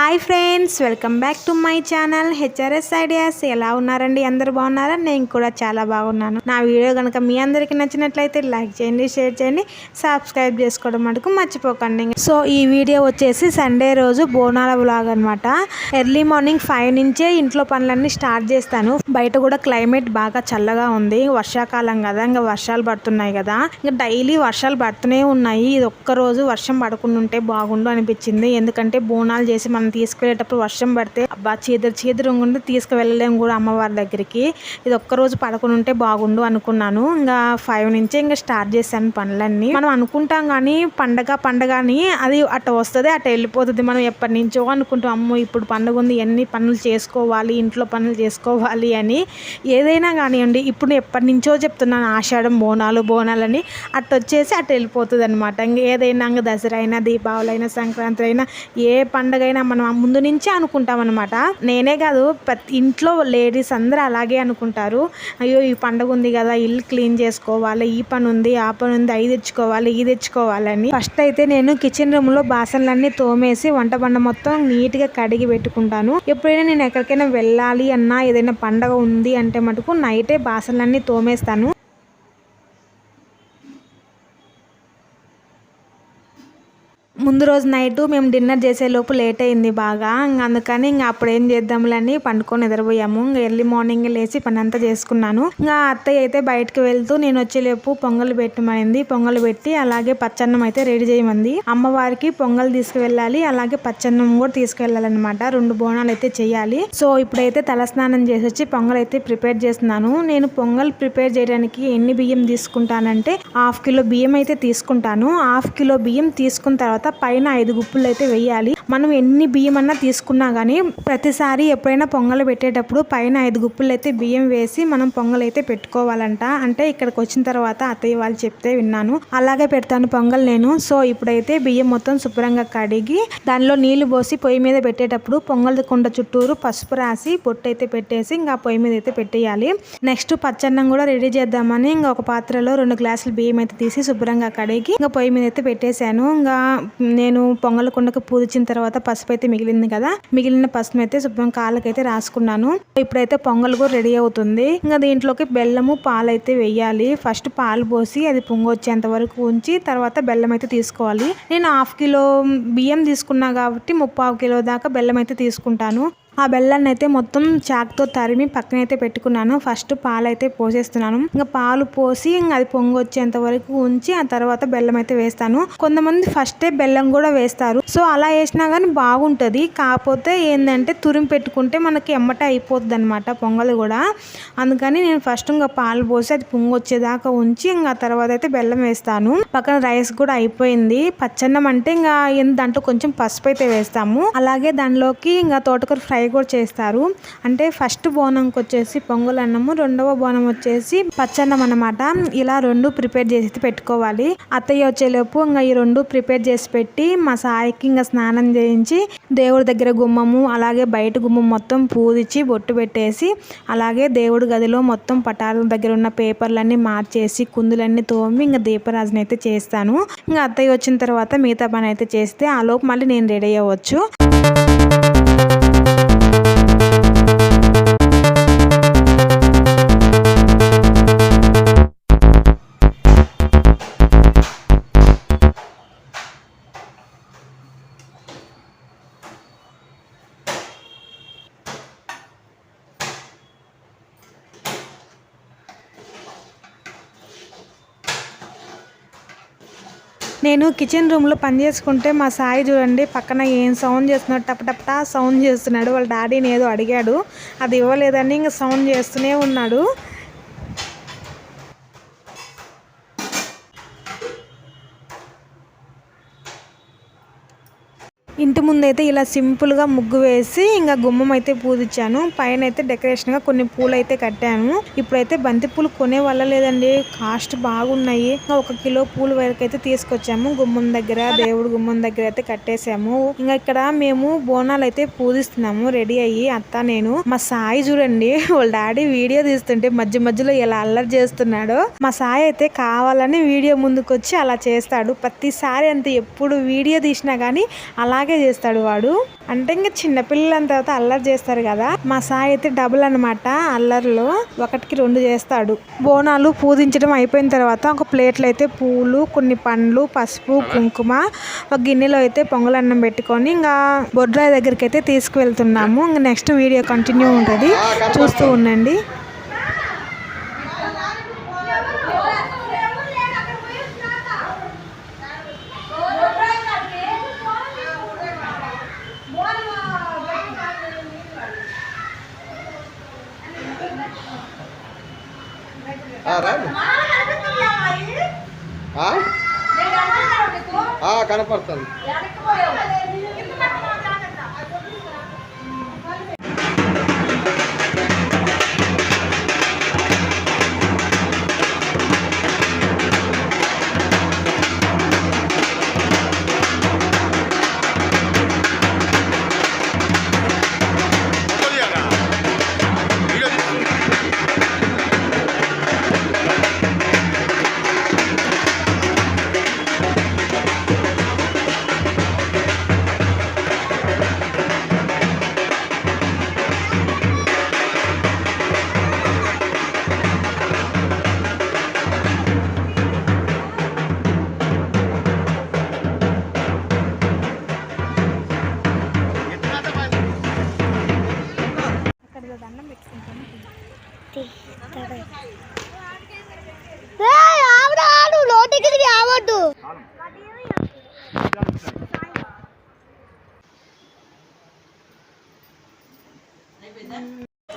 Hi friends, welcome back to my channel HRS ideas. ఎలా ఉన్నారండి? అందరు బాగున్నారా? నేను కూడా చాలా బాగున్నాను. నా వీడియో కనుక మీ అందరికి నచ్చినట్లయితే లైక్ చేయండి, షేర్ చేయండి, సబ్స్క్రైబ్ చేసుకోవడం మటుకు మర్చిపోకండి. సో ఈ వీడియో వచ్చేసి సండే రోజు బోనాల వ్లాగ్ అనమాట. ఎర్లీ మార్నింగ్ 5 నుంచే ఇంట్లో పనులన్నీ స్టార్ట్ చేస్తాను. బయట కూడా క్లైమేట్ బాగా చల్లగా ఉంది, వర్షాకాలం కదా, ఇంకా వర్షాలు పడుతున్నాయి కదా, ఇంకా డైలీ వర్షాలు పడుతూనే ఉన్నాయి. ఇది ఒక్కరోజు వర్షం పడకుండా ఉంటే బాగుండు అనిపించింది. ఎందుకంటే బోనాలు చేసి మనం తీసుకెళ్ళేటప్పుడు వర్షం పడితే అబ్బా చీదరు ఉంటే తీసుకువెళ్ళలేము కూడా అమ్మవారి దగ్గరికి. ఇది ఒక్కరోజు పడకుండా ఉంటే బాగుండు అనుకున్నాను. ఇంకా 5 నుంచే ఇంకా స్టార్ట్ చేశాను పనులన్నీ. మనం అనుకుంటాం కానీ పండగ అని అది అటు వస్తుంది అటు వెళ్ళిపోతుంది. మనం ఎప్పటి నుంచో అనుకుంటాం, అమ్మో ఇప్పుడు పండుగ ఉంది, ఎన్ని పనులు చేసుకోవాలి, ఇంట్లో పనులు చేసుకోవాలి అని. ఏదైనా కానివ్వండి, ఇప్పుడు ఎప్పటి నుంచో చెప్తున్నాను ఆషాఢం బోనాలని, అటు వచ్చేసి అటు వెళ్ళిపోతుంది అనమాట. ఇంకా ఏదైనా ఇంకా దసరా అయినా, దీపావళి అయినా, సంక్రాంతి అయినా, ఏ పండుగ అయినా మనం ముందు నుంచే అనుకుంటాం అనమాట. నేనే కాదు, ప్రతి ఇంట్లో లేడీస్ అందరూ అలాగే అనుకుంటారు. అయ్యో ఈ పండుగ ఉంది కదా, ఇల్లు క్లీన్ చేసుకోవాలి, ఈ పని ఉంది, ఆ పని ఉంది, అవి తెచ్చుకోవాలి, ఇది తెచ్చుకోవాలని. ఫస్ట్ అయితే నేను కిచెన్ రూమ్ లో బాసనలన్నీ తోమేసి వంట బండ మొత్తం నీట్ గా కడిగి పెట్టుకుంటాను. ఎప్పుడైనా నేను ఎక్కడికైనా వెళ్ళాలి అన్నా, ఏదైనా పండుగ ఉంది అంటే మటుకు నైటే బాసనలన్నీ తోమేస్తాను. ముందు రోజు నైట్ మేము డిన్నర్ చేసేలోపు లేట్ అయింది బాగా. అందుకని అప్పుడు ఏం చేద్దాంలని పండుకొని నిద్రపోయాము. ఎర్లీ మార్నింగ్ లేచి పని అంతా చేసుకున్నాను. అత్తయ్య అయితే బయటకు వెళ్తూ నేను వచ్చేలోపు పొంగల్ పెట్టమనింది. పొంగల్ పెట్టి అలాగే పచ్చన్నం అయితే రెడీ చేయమంది. అమ్మవారికి పొంగల్ తీసుకువెళ్ళాలి, అలాగే పచ్చన్నం కూడా తీసుకువెళ్ళాలన్నమాట. 2 బోనాలు అయితే చెయ్యాలి. సో ఇప్పుడైతే తలస్నానం చేసి వచ్చి పొంగల్ అయితే ప్రిపేర్ చేస్తున్నాను. నేను పొంగల్ ప్రిపేర్ చేయడానికి ఎన్ని బియ్యం తీసుకుంటానంటే 1/2 కిలో బియ్యం అయితే తీసుకుంటాను. 1/2 కిలో బియ్యం తీసుకున్న తర్వాత పైన 5 గుప్పులు అయితే వేయాలి. మనం ఎన్ని బియ్యం అన్నా తీసుకున్నా గానీ ప్రతిసారి ఎప్పుడైనా పొంగల్ పెట్టేటప్పుడు పైన 5 గుప్పులు అయితే బియ్యం వేసి మనం పొంగల్ అయితే పెట్టుకోవాలంట. అంటే ఇక్కడికి వచ్చిన తర్వాత అత్తయ్య వాళ్ళు చెప్తే విన్నాను, అలాగే పెడతాను పొంగల్ నేను. సో ఇప్పుడైతే బియ్యం మొత్తం శుభ్రంగా కడిగి దానిలో నీళ్లు పోసి పొయ్యి మీద పెట్టేటప్పుడు పొంగల్ కుండ చుట్టూరు పసుపు రాసి పొట్టు అయితే పెట్టేసి ఇంకా పొయ్యి మీద అయితే పెట్టేయాలి. నెక్స్ట్ పచ్చన్నం కూడా రెడీ చేద్దామని ఇంకా ఒక పాత్రలో 2 గ్లాసులు బియ్యం అయితే తీసి శుభ్రంగా కడిగి ఇంకా పొయ్యి మీద అయితే పెట్టేశాను. ఇంకా నేను పొంగల్ కుండకు పూజించిన తర్వాత పసుపు అయితే మిగిలింది కదా, మిగిలిన పసుపు అయితే శుభ్రం కాళ్ళకైతే రాసుకున్నాను. ఇప్పుడైతే పొంగల్ కూడా రెడీ అవుతుంది. ఇంకా దీంట్లోకి బెల్లము పాలు అయితే వేయాలి. ఫస్ట్ పాలు పోసి అది పొంగొచ్చేంత వరకు ఉంచి తర్వాత బెల్లం అయితే తీసుకోవాలి. నేను 1/2 కిలో బియ్యం తీసుకున్నా కాబట్టి 3/4 కిలో దాకా బెల్లం అయితే తీసుకుంటాను. ఆ బెల్లాన్ని అయితే మొత్తం చాకుతో తరిమి పక్కనైతే పెట్టుకున్నాను. ఫస్ట్ పాలు అయితే పోసేస్తున్నాను. ఇంకా పాలు పోసి ఇంకా అది పొంగి వచ్చేంత వరకు ఉంచి ఆ తర్వాత బెల్లం అయితే వేస్తాను. కొంతమంది ఫస్టే బెల్లం కూడా వేస్తారు. సో అలా వేసినా కానీ బాగుంటుంది. కాకపోతే ఏంటంటే తురిమి పెట్టుకుంటే మనకి ఎమ్మటే అయిపోతుంది అనమాట పొంగల్ కూడా. అందుకని నేను ఫస్ట్ ఇంకా పాలు పోసి అది పొంగి వచ్చేదాకా ఉంచి ఇంకా తర్వాత అయితే బెల్లం వేస్తాను. పక్కన రైస్ కూడా అయిపోయింది. పచ్చన్నం అంటే ఇంకా దాంట్లో కొంచెం పసుపు అయితే వేస్తాము. అలాగే దానిలోకి ఇంకా తోటకూర ఫ్రై కూడా చేస్తారు. అంటే ఫస్ట్ బోనంకి వచ్చేసి పొంగల్ అన్నము, 2వ బోనం వచ్చేసి పచ్చన్నం అన్నమాట. ఇలా 2 ప్రిపేర్ చేసి పెట్టుకోవాలి. అత్తయ్య వచ్చేలోపు ఇంకా ఈ 2 ప్రిపేర్ చేసి పెట్టి మా సాయికి ఇంకా స్నానం చేయించి దేవుడి దగ్గర గుమ్మము అలాగే బయట గుమ్మం మొత్తం పూజించి బొట్టు పెట్టేసి అలాగే దేవుడి గదిలో మొత్తం పటాల దగ్గర ఉన్న పేపర్లన్నీ మార్చేసి కుందులన్నీ తోమి ఇంకా దీపరాజన అయితే చేస్తాను. ఇంకా అత్తయ్య వచ్చిన తర్వాత మిగతా పని అయితే చేస్తే ఆ లోపు మళ్ళీ నేను రెడీ అవ్వచ్చు. నేను కిచెన్ రూమ్లో పని చేసుకుంటే మా సాయి చూడండి పక్కన ఏం సౌండ్ చేస్తున్నాడు, టపటపటా సౌండ్ చేస్తున్నాడు. వాళ్ళ డాడీని ఏదో అడిగాడు, అది ఇవ్వలేదని ఇంకా సౌండ్ చేస్తూనే ఉన్నాడు. ఇంటి ముందైతే ఇలా సింపుల్గా ముగ్గు వేసి ఇంకా గుమ్మం అయితే పూజించాను. పైన అయితే డెకరేషన్గా కొన్ని పూలు అయితే కట్టాను. ఇప్పుడైతే బంతి పూలు కొనే వల్ల లేదండి, కాస్ట్ బాగున్నాయి. 1 కిలో పూల వరకు అయితే తీసుకొచ్చాము. గుమ్మం దగ్గర దేవుడు గుమ్మం దగ్గర అయితే కట్టేసాము. ఇంకా ఇక్కడ మేము బోనాలు అయితే పూజిస్తున్నాము రెడీ అయ్యి అత్త నేను. మా సాయి చూడండి వాళ్ళ డాడీ వీడియో తీస్తుంటే మధ్యలో ఎలా అల్లరి చేస్తున్నాడో. మా సాయి అయితే కావాలని వీడియో ముందుకు వచ్చి అలా చేస్తాడు ప్రతిసారి. అంతే, ఎప్పుడు వీడియో తీసినా కానీ అలాగే చేస్తాడు. చేస్తాడు వాడు. అంటే ఇంకా చిన్నపిల్లల తర్వాత అల్లరి చేస్తారు కదా, మా సాయి అయితే డబుల్ అనమాట. అల్లరిలో 1కి 2 చేస్తాడు. బోనాలు పూజించడం అయిపోయిన తర్వాత ఒక ప్లేట్లో అయితే పూలు, కొన్ని పండ్లు, పసుపు, కుంకుమ, ఒక గిన్నెలో అయితే పొంగలన్నం పెట్టుకొని ఇంకా బొడ్రాయి దగ్గరికి అయితే తీసుకువెళ్తున్నాము. ఇంకా నెక్స్ట్ వీడియో కంటిన్యూ ఉంటుంది, చూస్తూ ఉండండి. కనపడుతుంది.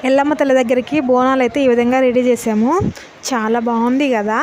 ఎల్లమ్మ తల్లి దగ్గరికి బోనాలు అయితే ఈ విధంగా రెడీ చేసాము. చాలా బాగుంది కదా.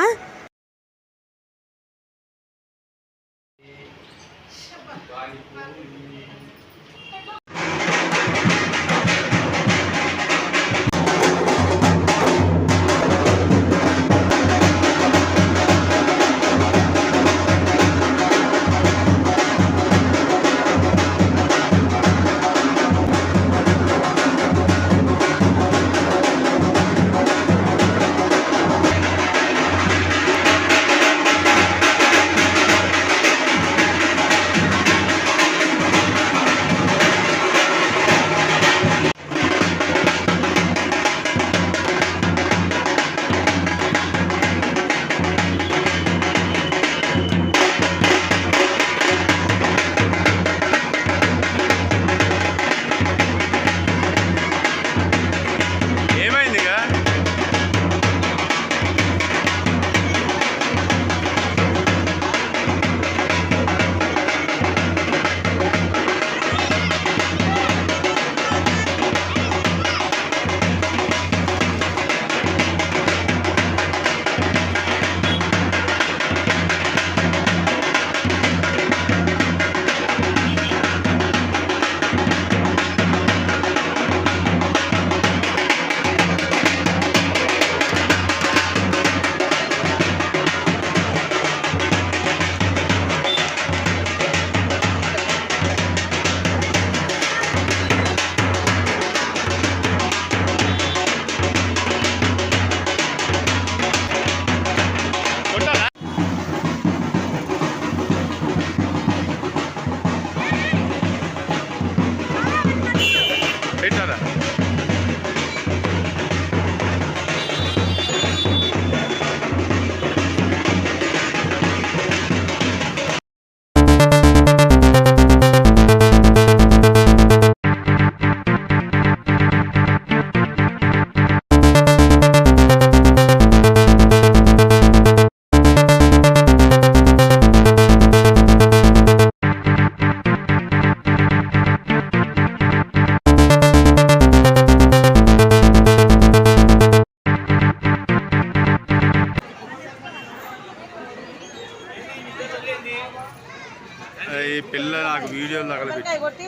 ఈ పిల్ల నాకు వీడియోలు తగలబెట్టి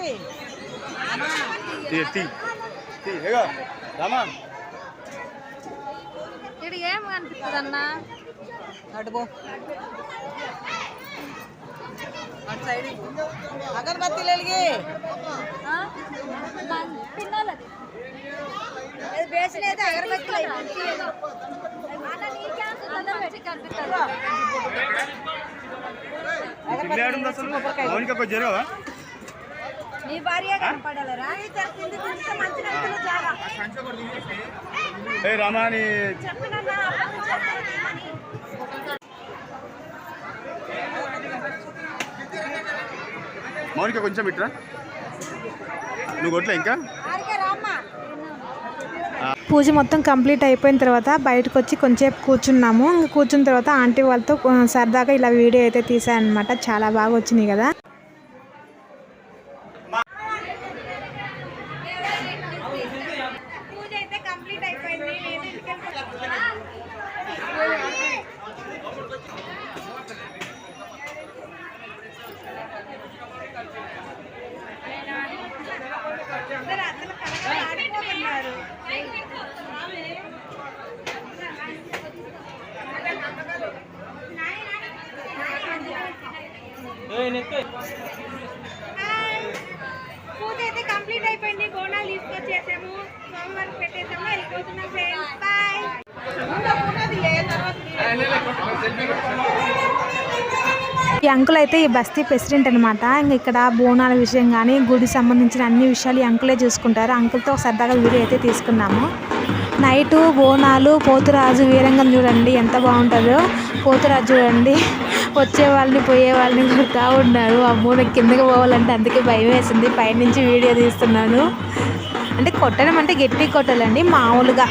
ఏం కనిపిస్తుంది అన్న అడుగు అటు సైడ్ అగరబత్తి వెలిగి బేసిన అయితే అగరబత్తి అసలు మౌనిక జరగవా నీ భార్య కనపడాలరా కింది కొంచెం మంచిగా చాలా ఏ రామాని చెప్పినన్నా మౌనిక కొంచెం ఇట్రా నువ్వు కొట్లే ఇంకా పూజ మొత్తం కంప్లీట్ అయిపోయిన తర్వాత బయటకు వచ్చి కొంచెంసేపు కూర్చున్నాము. ఇంకా కూర్చున్న తర్వాత ఆంటీ వాళ్ళతో సరదాగా ఇలా వీడియో అయితే తీసానమాట. చాలా బాగా వచ్చినాయి కదా. పూజ అయితే కంప్లీట్ అయిపోయింది. పూజ అయితే కంప్లీట్ అయిపోయింది. బోనాలు తీసుకొచ్చేసాము, సోమవారం పెట్టేసాము, వెళ్ళిపోతున్నాం ఫ్రెండ్స్. బాయ్. ఈ అంకుల్ అయితే ఈ బస్తీ ప్రెసిడెంట్ అనమాట. ఇంకా ఇక్కడ బోనాల విషయం కానీ గుడి సంబంధించిన అన్ని విషయాలు ఈ అంకులే చూసుకుంటారు. అంకుల్తో సరదాగా వీడియో అయితే తీసుకున్నాము. నైటు బోనాలు, పోతురాజు వీరంగం చూడండి ఎంత బాగుంటుందో. పోతురాజు చూడండి వచ్చే వాళ్ళని పోయే వాళ్ళని కొడతా ఉన్నారు. అమ్మో నాకు కిందకి పోవాలంటే అందుకే భయం వేసింది. పైనుంచి వీడియో తీస్తున్నాను. అంటే కొట్టడం అంటే గట్టి కొట్టాలండి, మామూలుగా